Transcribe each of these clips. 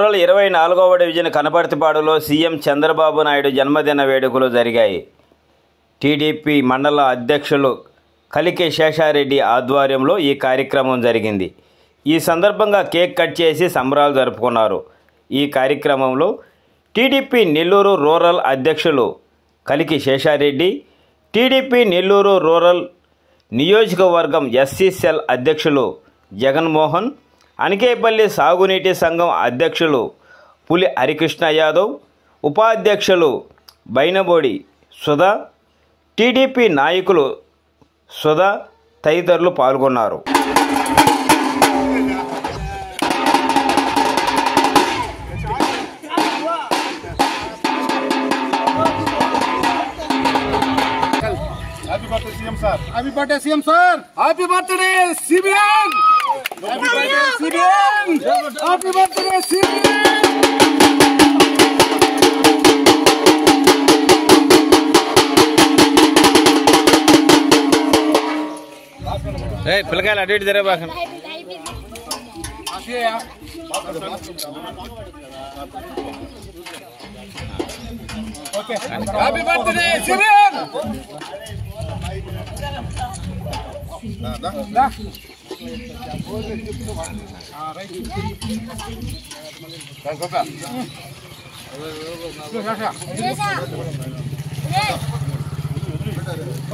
Rural 24వ division కనపర్తిపాడులో CM Chandrababu Naidu జన్మదిన వేడుకలు జరిగాయి. టీడీపీ మండల అధ్యక్షులు కలికి శేషారెడ్డి ఆధ్వర్యంలో ఈ కార్యక్రమం జరిగింది. ఈ సందర్భంగా కేక్ కట్ చేసి సంబరాలు జరుపుకున్నారు. ఈ కార్యక్రమంలో టీడీపీ నెల్లూరు రూరల్ అధ్యక్షులు కలికి శేషారెడ్డి, టీడీపీ నెల్లూరు రూరల్ నియోజకవర్గం ఎస్సీ సెల్ అధ్యక్షులు జగన్మోహన్, అనకేపల్లి సాగునీటి సంఘం అధ్యక్షులు పులి హరికృష్ణ యాదవ్, ఉపాధ్యక్షులు బైనబోడి సుధా, టీడీపీ నాయకులు సుధా తదితరులు పాల్గొన్నారు. Happy birthday CM sir. Happy birthday CBN. Happy birthday CBN. Happy birthday CBN. Hey, పిల్లకాయలు అటు ఇటు తిరగబాకండి. Okay. Happy birthday CBN.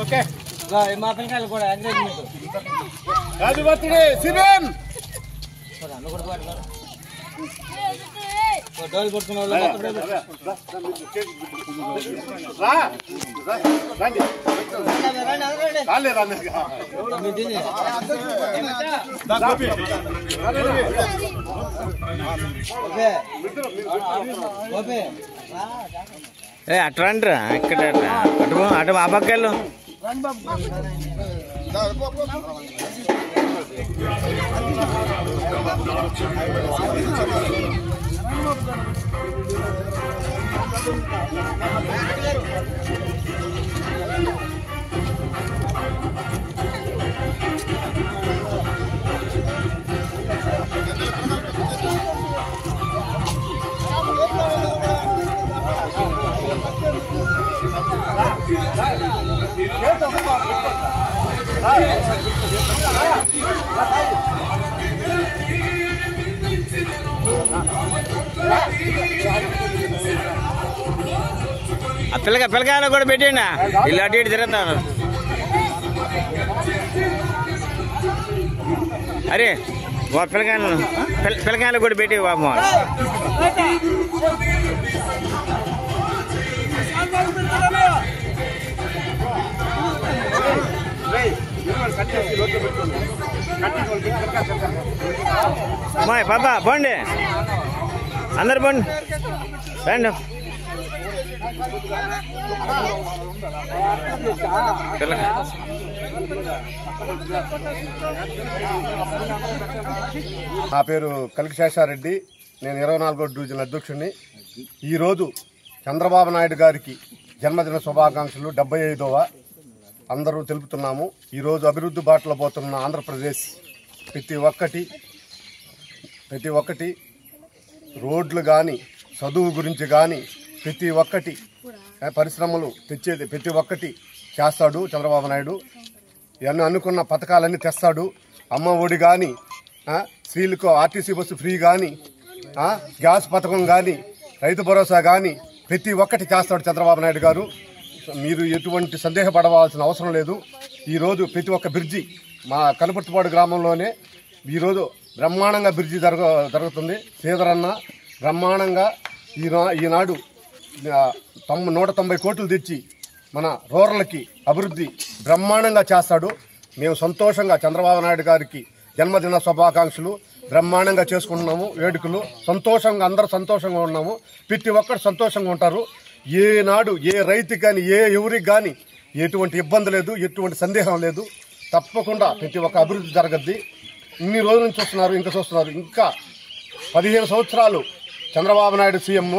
Okay. మా పిల్లకాయలు కూడా ఎంకరేజ్మెంట్. Happy birthday CBN. డోల్ కొట్టుకున్న వాళ్ళు అట్రా ఇక్కడ అటు అటు ఆ పక్కలు ఆ పిల్లకాయలు కూడా పెట్టండి. ఇల్లు అటు ఇటు తిరుగుతాను. అరే పిల్లకాయలు కూడా పెట్టి బాబు. పాపా పోండి, అందరు పోండి, రండి. నా పేరు కలికి శేషారెడ్డి. నేను 24వ డివిజన్ అధ్యక్షుడిని. ఈరోజు చంద్రబాబు నాయుడు గారికి జన్మదిన శుభాకాంక్షలు 75వ అందరూ తెలుపుతున్నాము. ఈరోజు అభివృద్ధి బాటలో పోతున్న ఆంధ్రప్రదేశ్ ప్రతి ఒక్కటి రోడ్లు కానీ, చదువు గురించి కానీ, ప్రతి ఒక్కటి పరిశ్రమలు తెచ్చేది ప్రతి ఒక్కటి చేస్తాడు చంద్రబాబు నాయుడు. ఇవన్నీ అనుకున్న పథకాలన్నీ తెస్తాడు. అమ్మ ఒడి కానీ, స్త్రీలకు ఆర్టీసీ బస్సు ఫ్రీ కానీ, గ్యాస్ పథకం కానీ, రైతు భరోసా కానీ ప్రతి ఒక్కటి చేస్తాడు చంద్రబాబు నాయుడు గారు. మీరు ఎటువంటి సందేహపడవలసిన అవసరం లేదు. ఈరోజు ప్రతి ఒక్క బ్రిడ్జి మా కనపర్తిపాడు గ్రామంలోనే ఈరోజు బ్రహ్మాండంగా బ్రిడ్జి జరుగుతుంది. శ్రీధరన్న బ్రహ్మాండంగా ఈనాడు 190 కోట్లు తెచ్చి మన రూరల్కి అభివృద్ధి బ్రహ్మాండంగా చేస్తాడు. మేము సంతోషంగా చంద్రబాబు నాయుడు గారికి జన్మదిన శుభాకాంక్షలు బ్రహ్మాండంగా చేసుకుంటున్నాము. వేడుకలు సంతోషంగా అందరూ సంతోషంగా ఉన్నాము. ప్రతి ఒక్కరు సంతోషంగా ఉంటారు. ఏనాడు ఏ రైతు కానీ ఎవరికి కానీ ఎటువంటి ఇబ్బంది లేదు, ఎటువంటి సందేహం లేదు. తప్పకుండా ప్రతి ఒక్క అభివృద్ధి జరగద్ది. ఇన్ని రోజుల నుంచి చూస్తున్నారు, ఇంకా 15 సంవత్సరాలు చంద్రబాబు నాయుడు సీఎం.